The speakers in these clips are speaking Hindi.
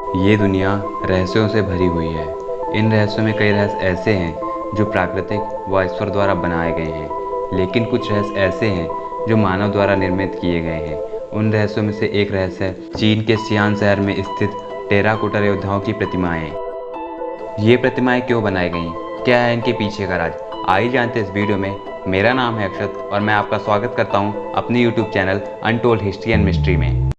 ये दुनिया रहस्यों से भरी हुई है। इन रहस्यों में कई रहस्य ऐसे हैं जो प्राकृतिक व ईश्वर द्वारा बनाए गए हैं, लेकिन कुछ रहस्य ऐसे हैं जो मानव द्वारा निर्मित किए गए हैं। उन रहस्यों में से एक रहस्य है चीन के सियान शहर में स्थित टेराकोटा योद्धाओं की प्रतिमाएं। ये प्रतिमाएं क्यों बनाई गईं? क्या है इनके पीछे का राज? आइए जानते हैं इस वीडियो में। मेरा नाम है अक्षत और मैं आपका स्वागत करता हूँ अपने YouTube channel untold history and mystery में।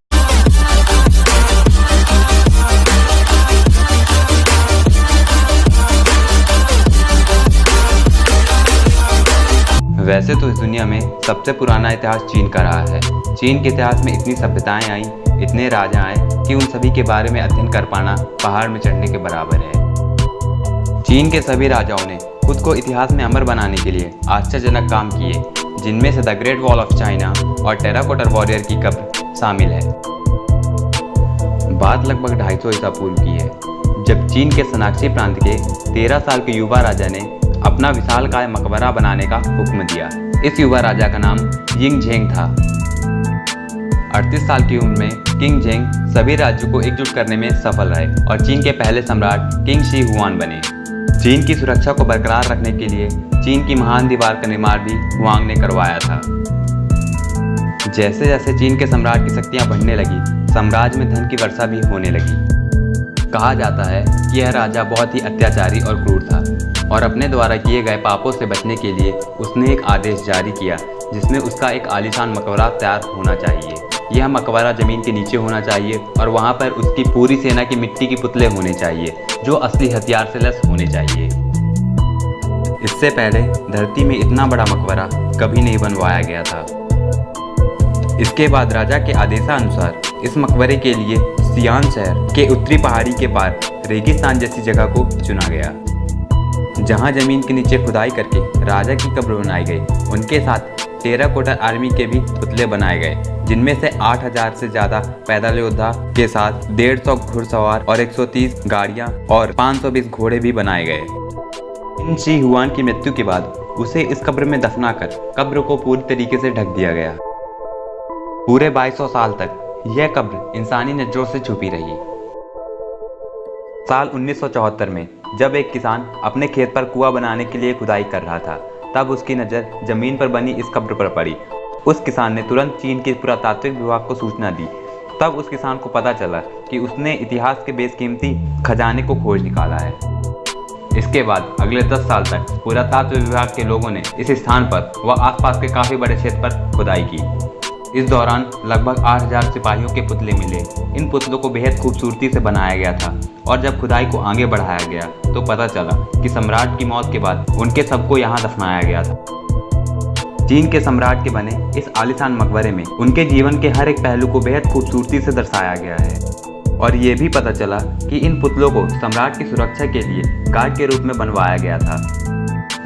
वैसे तो इस दुनिया में सबसे पुराना इतिहास चीन का रहा है। चीन के इतिहास में इतनी सभ्यताएं आईं, इतने राजा आए कि उन सभी के बारे में अध्ययन कर पाना पहाड़ में चढ़ने के बराबर है। चीन के सभी राजाओं ने खुद को इतिहास में अमर बनाने के लिए आश्चर्यजनक काम किए, जिनमें से the great wall of China और टेराकोटा वॉरियर की कब्र शामिल है। बात लगभग 250 ईसा पूर्व की है, जब चीन के सनाक्षी प्रांत के 13 साल के युवा राजा ने अपना विशालकाय मकबरा बनाने का हुक्म दिया। इस युवा राजा का नाम यिंग झेंग था। 38 साल की उम्र में किंग झेंग सभी राज्यों को एकजुट करने में सफल रहे और चीन के पहले सम्राट किंग शी हुआन बने। चीन की सुरक्षा को बरकरार रखने के लिए चीन की महान दीवार का निर्माण भी हुआंग ने करवाया था। जैसे जैसे चीन के सम्राट की शक्तियां बढ़ने लगी, साम्राज्य में धन की वर्षा भी होने लगी। कहा जाता है कि यह राजा बहुत ही अत्याचारी और क्रूर था और अपने द्वारा किए गए पापों से बचने के लिए उसने एक आदेश जारी किया, जिसमें उसका एक आलीशान मकबरा तैयार होना चाहिए। यह मकबरा जमीन के नीचे होना चाहिए और वहां पर उसकी पूरी सेना की मिट्टी के पुतले होने चाहिए, जो असली हथियार से लैस होने चाहिए। इससे पहले धरती में इतना बड़ा मकबरा कभी नहीं बनवाया गया था। इसके बाद राजा के आदेशानुसार इस मकबरे के लिए सियान शहर के उत्तरी पहाड़ी के पार रेगिस्तान जैसी जगह को चुना गया, जहां जमीन के नीचे खुदाई करके राजा की कब्र बनाई गई। उनके साथ टेराकोटा आर्मी के भी पुतले बनाए गए, जिनमें से 8000 से ज्यादा पैदल योद्धा के साथ 150 घुड़सवार और 130 गाड़ियां और 520 घोड़े भी बनाए गए। किंग शी हुआन की मृत्यु के बाद उसे इस कब्र में दफनाकर कब्र को पूरी तरीके से ढक दिया गया। पूरे 2200 साल तक यह कब्र इंसानी नजरों से छुपी रही। साल 1974 में जब एक किसान अपने खेत पर कुआं बनाने के लिए खुदाई कर रहा था, तब उसकी नज़र जमीन पर बनी इस कब्र पर पड़ी। उस किसान ने तुरंत चीन के पुरातात्विक विभाग को सूचना दी। तब उस किसान को पता चला कि उसने इतिहास के बेशकीमती खजाने को खोज निकाला है। इसके बाद अगले 10 साल तक पुरातत्व विभाग के लोगों ने इस स्थान पर व आसपास के काफ़ी बड़े क्षेत्र पर खुदाई की। इस दौरान लगभग 8000 सिपाहियों के पुतले मिले। इन पुतलों को बेहद खूबसूरती से बनाया गया था और जब खुदाई को आगे बढ़ाया गया तो पता चला कि सम्राट की मौत के बाद उनके सबको यहाँ दफनाया गया था। चीन के सम्राट के बने इस आलीशान मकबरे में उनके जीवन के हर एक पहलू को बेहद खूबसूरती से दर्शाया गया है और ये भी पता चला कि इन पुतलों को सम्राट की सुरक्षा के लिए गार्ड के रूप में बनवाया गया था।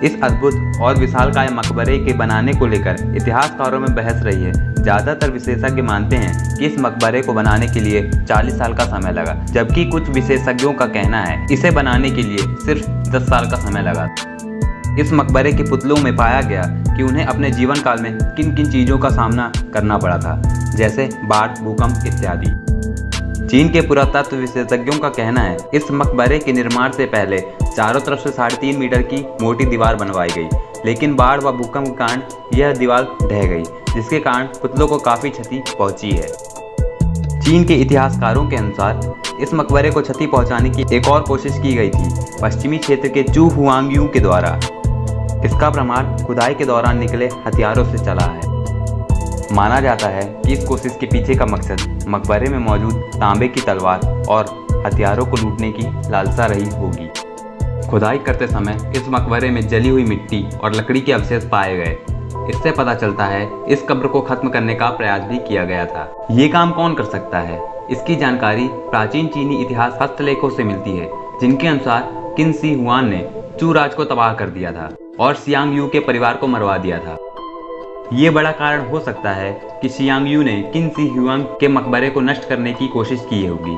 इस अद्भुत और विशालकाय मकबरे के बनाने को लेकर इतिहासकारों में बहस रही है। ज़्यादातर विशेषज्ञ मानते हैं कि इस मकबरे को बनाने के लिए 40 साल का समय लगा, जबकि कुछ विशेषज्ञों का कहना है इसे बनाने के लिए सिर्फ 10 साल का समय लगा। इस मकबरे के पुतलों में पाया गया कि उन्हें अपने जीवन काल में किन किन चीज़ों का सामना करना पड़ा था, जैसे बाढ़, भूकंप इत्यादि। चीन के पुरातत्व विशेषज्ञों का कहना है इस मकबरे के निर्माण से पहले चारों तरफ से 3.5 मीटर की मोटी दीवार बनवाई गई, लेकिन बाढ़ व भूकंप के कारण यह दीवार ढह गई, जिसके कारण पुतलों को काफ़ी क्षति पहुंची है। चीन के इतिहासकारों के अनुसार इस मकबरे को क्षति पहुंचाने की एक और कोशिश की गई थी पश्चिमी क्षेत्र के चू हुआंगयू के द्वारा। इसका प्रमाण खुदाई के दौरान निकले हथियारों से चला है। माना जाता है कि इस कोशिश के पीछे का मकसद मकबरे में मौजूद तांबे की तलवार और हथियारों को लूटने की लालसा रही होगी। खुदाई करते समय इस मकबरे में जली हुई मिट्टी और लकड़ी के अवशेष पाए गए। इससे पता चलता है इस कब्र को खत्म करने का प्रयास भी किया गया था। ये काम कौन कर सकता है? इसकी जानकारी प्राचीन चीनी इतिहास हस्तलेखों से मिलती है, जिनके अनुसार किंग शी हुआन ने चू राज को तबाह कर दिया था और सियांग यू के परिवार को मरवा दिया था। ये बड़ा कारण हो सकता है कि सियांग यू ने किंग शी हुआन के मकबरे को नष्ट करने की कोशिश की होगी।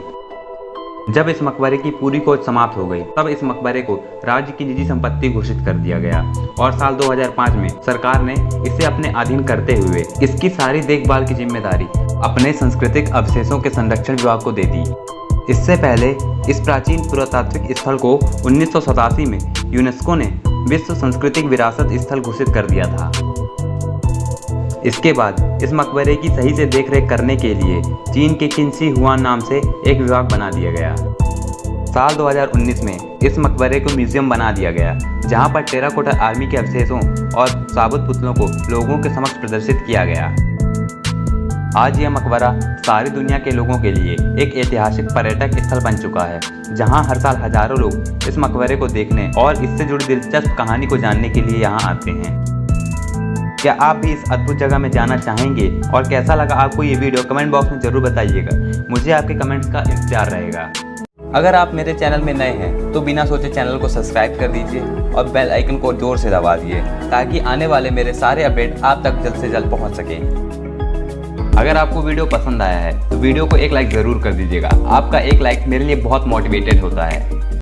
जब इस मकबरे की पूरी खोज समाप्त हो गई, तब इस मकबरे को राज्य की निजी संपत्ति घोषित कर दिया गया और साल 2005 में सरकार ने इसे अपने अधीन करते हुए इसकी सारी देखभाल की जिम्मेदारी अपने सांस्कृतिक अवशेषों के संरक्षण विभाग को दे दी। इससे पहले इस प्राचीन पुरातात्विक स्थल को 1987 में यूनेस्को ने विश्व सांस्कृतिक विरासत स्थल घोषित कर दिया था। इसके बाद इस मकबरे की सही से देखरेख करने के लिए चीन के किनशी हुआन नाम से एक विभाग बना दिया गया। साल 2019 में इस मकबरे को म्यूजियम बना दिया गया, जहां पर टेराकोटा आर्मी के अवशेषों और साबुत पुतलों को लोगों के समक्ष प्रदर्शित किया गया। आज यह मकबरा सारी दुनिया के लोगों के लिए एक ऐतिहासिक पर्यटक स्थल बन चुका है, जहां हर साल हजारों लोग इस मकबरे को देखने और इससे जुड़ी दिलचस्प कहानी को जानने के लिए यहां आते हैं। क्या आप भी इस अद्भुत जगह में जाना चाहेंगे? और कैसा लगा आपको ये वीडियो कमेंट बॉक्स में जरूर बताइएगा। मुझे आपके कमेंट्स का इंतजार रहेगा। अगर आप मेरे चैनल में नए हैं तो बिना सोचे चैनल को सब्सक्राइब कर दीजिए और बेल आइकन को जोर से दबा दिए, ताकि आने वाले मेरे सारे अपडेट आप तक जल्द से जल्द पहुंच सकें। अगर आपको वीडियो पसंद आया है तो वीडियो को एक लाइक ज़रूर कर दीजिएगा। आपका एक लाइक मेरे लिए बहुत मोटिवेटेड होता है।